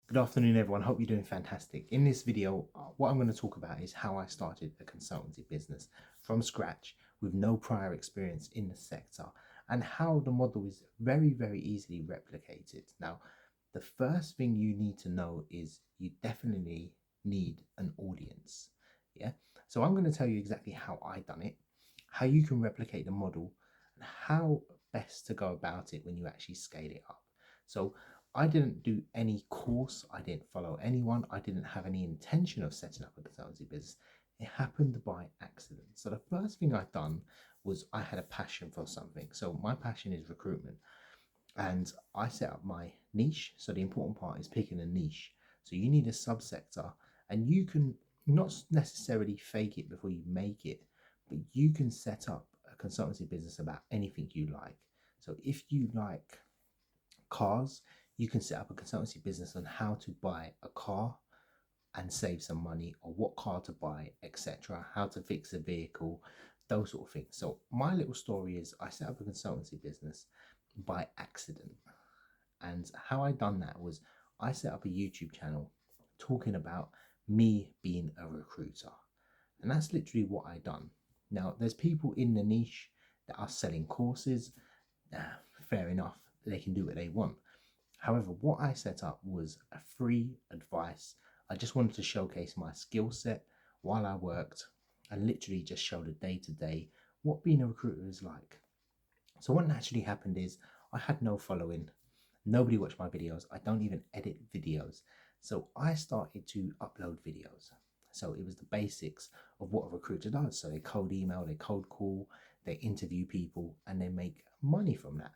Good afternoon, everyone. Hope you're doing fantastic. In this video, what I'm going to talk about is how I started a consultancy business from scratch with no prior experience in the sector and how the model is very, very easily replicated. Now, the first thing you need to know is you definitely need an audience. Yeah. So I'm going to tell you exactly how I done it, how you can replicate the model, and how best to go about it when you actually scale it up. So I didn't do any course, I didn't follow anyone, I didn't have any intention of setting up a consultancy business. It happened by accident. So the first thing I've done was I had a passion for something. So my passion is recruitment, and I set up my niche. So the important part is picking a niche. So you need a subsector, and you can not necessarily fake it before you make it, but you can set up a consultancy business about anything you like. So if you like cars, you can set up a consultancy business on how to buy a car and save some money, or what car to buy, etc., how to fix a vehicle, those sort of things. So my little story is I set up a consultancy business by accident. And how I done that was I set up a YouTube channel talking about me being a recruiter. And that's literally what I done. Now, there's people in the niche that are selling courses. Uh, Fair enough, they can do what they want. However, what I set up was a free advice. I just wanted to showcase my skill set while I worked and literally just show the day to day what being a recruiter is like. So, what naturally happened is I had no following. Nobody watched my videos. I don't even edit videos. So, I started to upload videos. So, it was the basics of what a recruiter does. So, they cold email, they cold call, they interview people, and they make money from that.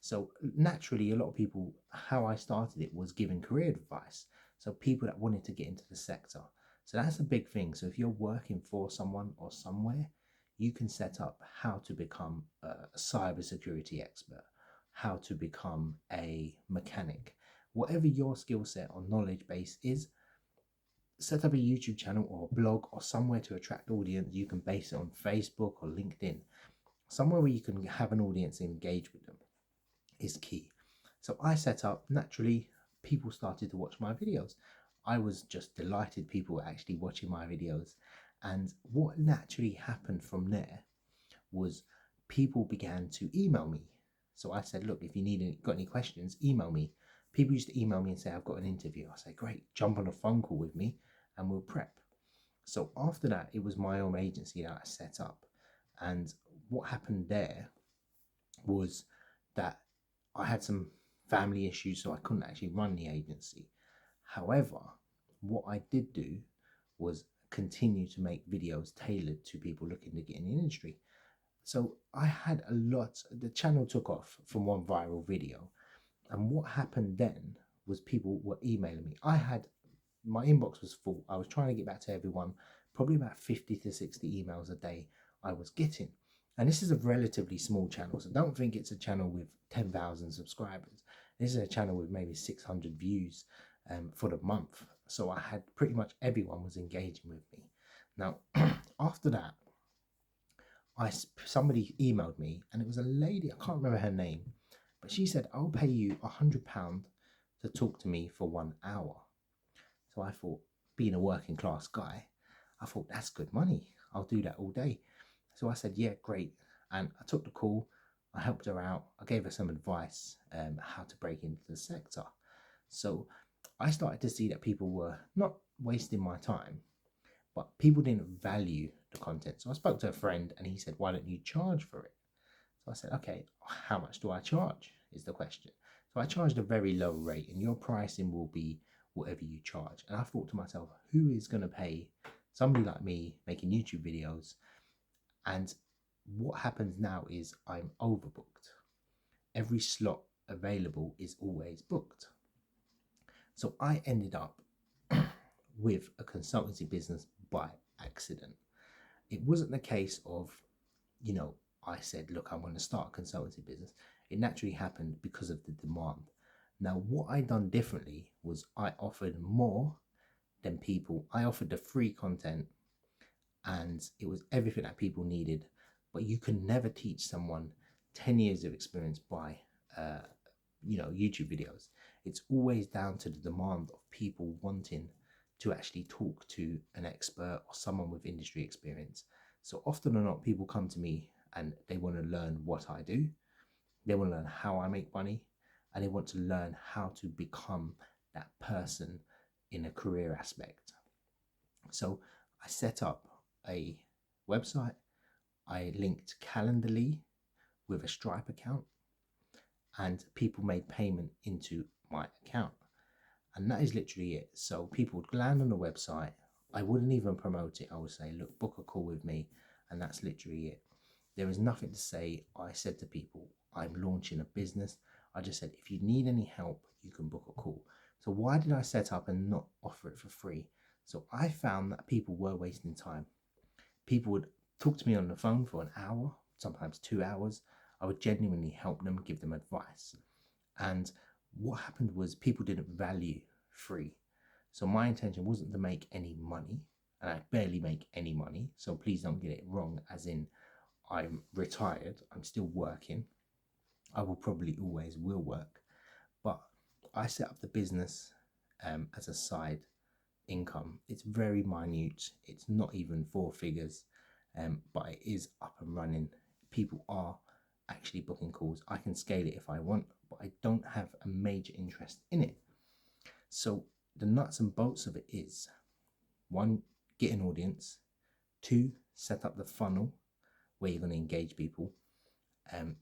So naturally, a lot of people, how I started it was giving career advice. So people that wanted to get into the sector. So that's a big thing. So if you're working for someone or somewhere, you can set up how to become a cybersecurity expert, how to become a mechanic, whatever your skill set or knowledge base is. Set up a YouTube channel or a blog or somewhere to attract audience. You can base it on Facebook or LinkedIn, somewhere where you can have an audience and engage with them is key. So I set up, naturally, people started to watch my videos. I was just delighted people were actually watching my videos. And what naturally happened from there was people began to email me. So I said, look, if you got any questions, email me. People used to email me and say, I've got an interview. I say, great, jump on a phone call with me and we'll prep. So after that, it was my own agency that I set up. And what happened there was that I had some family issues, so I couldn't actually run the agency. However, what I did do was continue to make videos tailored to people looking to get in the industry. So I had a lot, the channel took off from one viral video. And what happened then was people were emailing me. My inbox was full. I was trying to get back to everyone, probably about 50 to 60 emails a day I was getting. And this is a relatively small channel, so don't think it's a channel with 10,000 subscribers. This is a channel with maybe 600 views for the month. So I had pretty much everyone was engaging with me. Now, after that, somebody emailed me, and it was a lady, I can't remember her name, but she said, I'll pay you £100 to talk to me for 1 hour. So I thought, being a working class guy, I thought that's good money. I'll do that all day. So I said, yeah, great. And I took the call. I helped her out. I gave her some advice how to break into the sector. So I started to see that people were not wasting my time, but people didn't value the content. So I spoke to a friend and he said, why don't you charge for it? So I said, okay, how much do I charge is the question. So I charged a very low rate, and your pricing will be whatever you charge. And I thought to myself, who is going to pay somebody like me making YouTube videos? And what happens now is I'm overbooked. Every slot available is always booked. So I ended up with a consultancy business by accident. It wasn't the case of, I said, look, I'm going to start a consultancy business. It naturally happened because of the demand. Now, what I done differently was I offered more than people. I offered the free content, and it was everything that people needed. But you can never teach someone 10 years of experience by, YouTube videos. It's always down to the demand of people wanting to actually talk to an expert or someone with industry experience. So often or not, people come to me and they want to learn what I do. They want to learn how I make money, and they want to learn how to become that person in a career aspect. So I set up a website. I linked Calendly with a Stripe account, and people made payment into my account. And that is literally it. So people would land on the website. I wouldn't even promote it. I would say, look, book a call with me. And that's literally it. There is nothing to say. I said to people, I'm launching a business. I just said, if you need any help, you can book a call. So why did I set up and not offer it for free? So I found that people were wasting time. People would talk to me on the phone for an hour, sometimes 2 hours. I would genuinely help them, give them advice. And what happened was people didn't value free. So my intention wasn't to make any money, and I barely make any money. So please don't get it wrong, as in I'm retired, I'm still working. I will probably always will work, but I set up the business as a side income. It's very minute. It's not even 4 figures, but it is up and running. People are actually booking calls. I can scale it if I want, but I don't have a major interest in it. So the nuts and bolts of it is, 1, get an audience. 2, set up the funnel where you're going to engage people.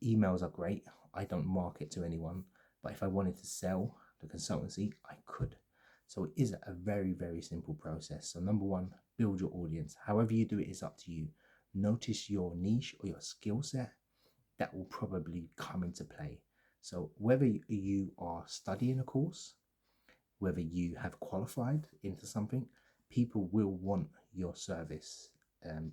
Emails are great. I don't market to anyone, but if I wanted to sell the consultancy, I could. So it is a very, very simple process. So number 1, build your audience. However you do it is up to you. Notice your niche or your skill set. That will probably come into play. So whether you are studying a course, whether you have qualified into something, people will want your service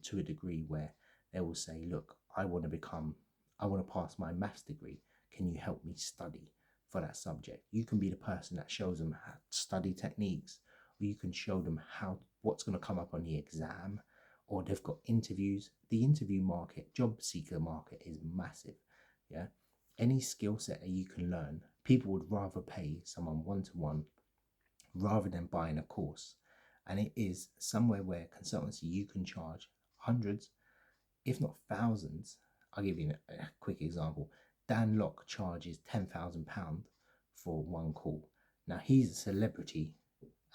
to a degree where they will say, look, I want to pass my maths degree. Can you help me study for that subject? You can be the person that shows them how to study techniques, or you can show them what's going to come up on the exam, or they've got interviews. The interview market, job seeker market is massive. Yeah. Any skill set that you can learn, people would rather pay someone one-to-one rather than buying a course. And it is somewhere where consultancy, you can charge hundreds, if not thousands. I'll give you a quick example. Dan Locke charges £10,000 for 1 call. Now he's a celebrity,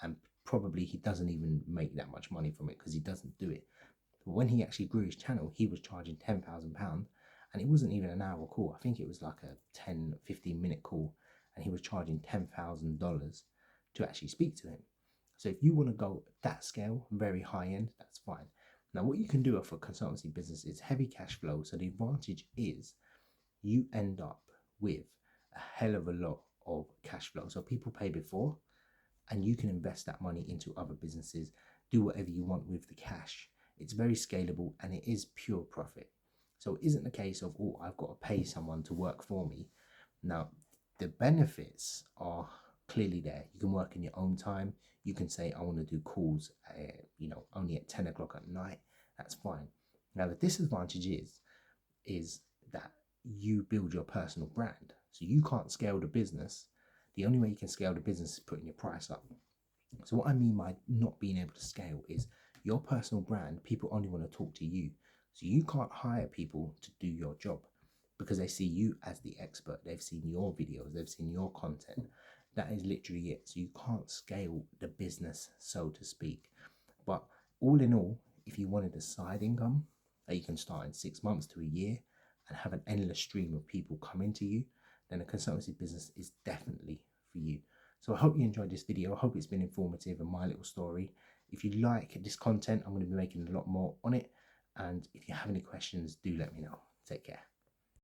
and probably he doesn't even make that much money from it because he doesn't do it. But when he actually grew his channel, he was charging £10,000, and it wasn't even an hour call. I think it was like a 10-15 minute call, and he was charging $10,000 to actually speak to him. So if you want to go that scale, very high end, that's fine. Now what you can do for consultancy business is heavy cash flow. So the advantage is you end up with a hell of a lot of cash flow. So people pay before, and you can invest that money into other businesses, do whatever you want with the cash. It's very scalable, and it is pure profit. So it isn't the case of, oh, I've got to pay someone to work for me. Now, the benefits are clearly there. You can work in your own time. You can say, I want to do calls, only at 10 o'clock at night. That's fine. Now, the disadvantage is that you build your personal brand. So you can't scale the business. The only way you can scale the business is putting your price up. So what I mean by not being able to scale is your personal brand, people only want to talk to you. So you can't hire people to do your job because they see you as the expert. They've seen your videos, they've seen your content. That is literally it. So you can't scale the business, so to speak. But all in all, if you wanted a side income that you can start in 6 months to a year and have an endless stream of people coming to you, then a consultancy business is definitely for you. So I hope you enjoyed this video. I hope it's been informative and my little story. If you like this content, I'm going to be making a lot more on it. And if you have any questions, do let me know. Take care.